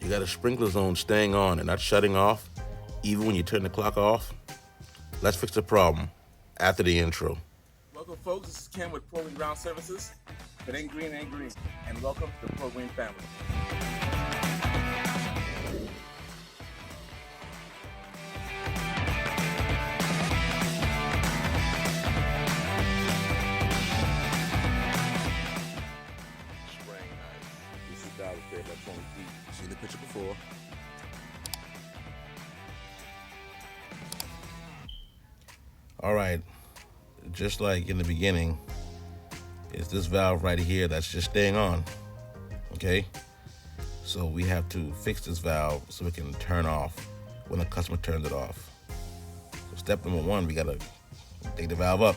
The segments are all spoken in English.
you got a sprinkler zone staying on and not shutting off, even when you turn the clock off? Let's fix the problem after the intro. Welcome, folks. This is Ken with Pro Green Ground Services. If it ain't green, it ain't green. And welcome to the Pro Green family. This is Dallas there about 20 feet. Seen the picture before. All right, just like in the beginning, it's this valve right here that's just staying on, okay? So we have to fix this valve so it can turn off when the customer turns it off. So step number one, we gotta take the valve up,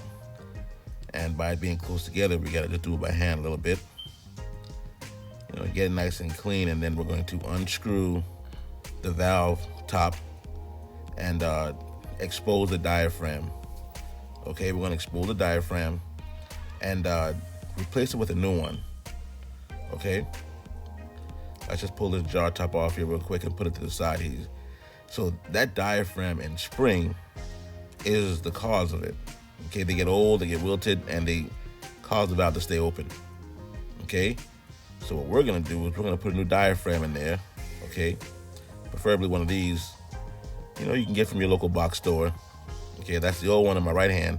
and by it being close together, we gotta just do it by hand a little bit. You know, get it nice and clean, and then we're going to unscrew the valve top and expose the diaphragm. Okay, we're going to expose the diaphragm and replace it with a new one. Okay, let's just pull this jar top off here real quick and put it to the side here. So that diaphragm and spring is the cause of it. Okay, they get old, they get wilted, and they cause the valve to stay open. Okay, so what we're going to do is we're going to put a new diaphragm in there. Okay, preferably one of these, you know, you can get from your local box store. Okay, that's the old one in my right hand.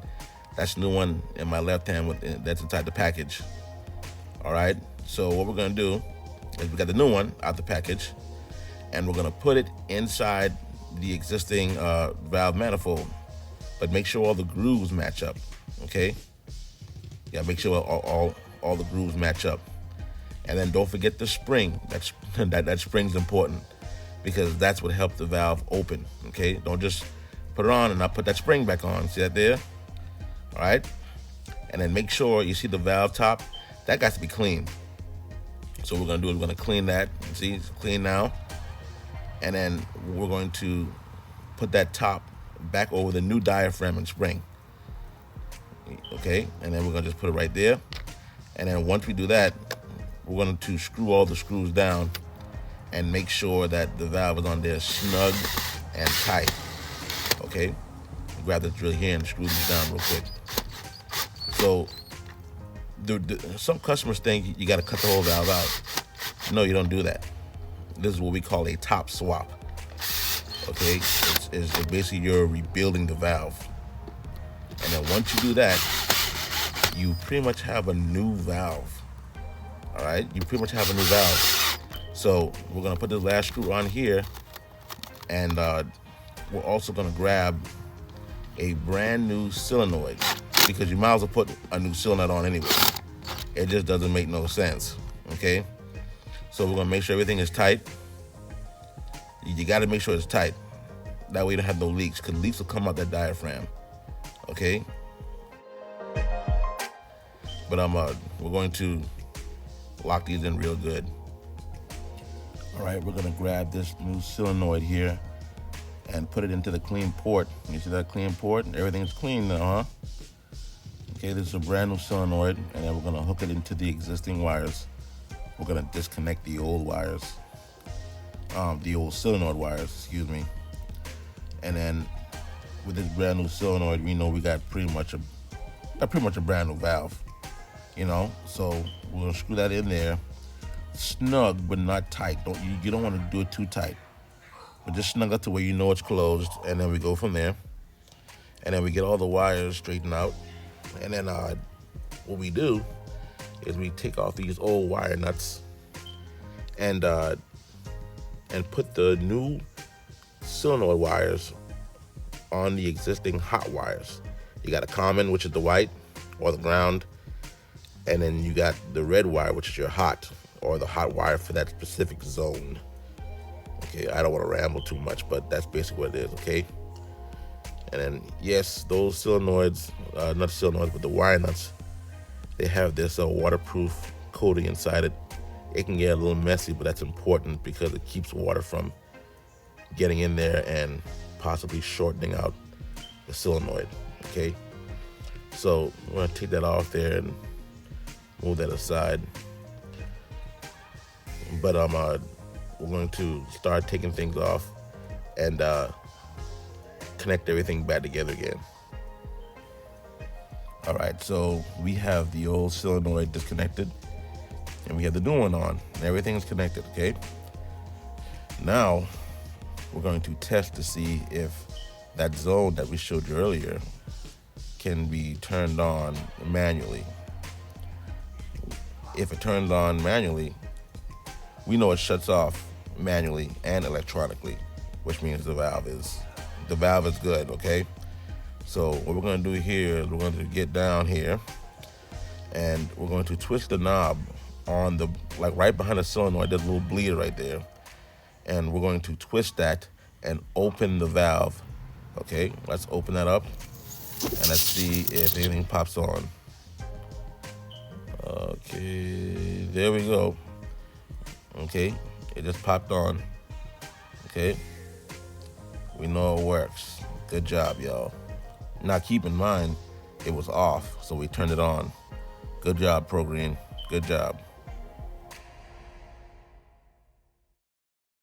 That's the new one in my left hand that's inside the package. All right, so what we're gonna do is we got the new one out the package, and we're gonna put it inside the existing valve manifold. But make sure all the grooves match up, okay? Yeah, make sure all the grooves match up. And then don't forget the spring. That spring's important because that's what helps the valve open, okay? Don't just put it on and not put that spring back on. See that there? All right. And then make sure you see the valve top. That got to be clean. So what we're going to do is we're going to clean that. See, it's clean now. And then we're going to put that top back over the new diaphragm and spring. Okay. And then we're going to just put it right there. And then once we do that, we're going to screw all the screws down and make sure that the valve is on there snug and tight. Okay, grab the drill here and screw this down real quick. So, some customers think you got to cut the whole valve out. No, you don't do that. This is what we call a top swap. Okay, it's basically you're rebuilding the valve. And then once you do that, you pretty much have a new valve. All right, you pretty much have a new valve. So we're gonna put this last screw on here, and we're also going to grab a brand new solenoid because you might as well put a new solenoid on anyway. It just doesn't make no sense, okay? So we're going to make sure everything is tight. You got to make sure it's tight. That way you don't have no leaks, because leaks will come out that diaphragm, okay? But we're going to lock these in real good. All right, we're going to grab this new solenoid here and put it into the clean port. You see that clean port? Everything's clean now, huh? Okay, this is a brand new solenoid, and then we're gonna hook it into the existing wires. We're gonna disconnect the old wires, the old solenoid wires, excuse me. And then with this brand new solenoid, we know we got pretty much a brand new valve, you know. So we're gonna screw that in there, snug but not tight. You don't want to do it too tight. But just snug up to where you know it's closed, and then we go from there. And then we get all the wires straightened out. And then what we do is we take off these old wire nuts and put the new solenoid wires on the existing hot wires. You got a common, which is the white or the ground, and then you got the red wire, which is your hot or the hot wire for that specific zone. Okay, I don't want to ramble too much, but that's basically what it is, okay? And then, yes, those solenoids, not solenoids, but the wire nuts, they have this waterproof coating inside it. It can get a little messy, but that's important because it keeps water from getting in there and possibly shortening out the solenoid, okay? So we're gonna take that off there and move that aside. But what we're going to start taking things off and connect everything back together again. All right, so we have the old solenoid disconnected and we have the new one on and everything's connected, okay? Now we're going to test to see if that zone that we showed you earlier can be turned on manually. If it turns on manually, we know it shuts off manually and electronically, which means the valve is good, okay? So what we're going to do here is we're going to get down here and we're going to twist the knob on the, like right behind the solenoid, there's a little bleeder right there. And we're going to twist that and open the valve. Okay, let's open that up and let's see if anything pops on. Okay, there we go. Okay, it just popped on. Okay, we know it works. Good job, y'all. Now keep in mind, it was off, so we turned it on. Good job, Pro Green. Good job.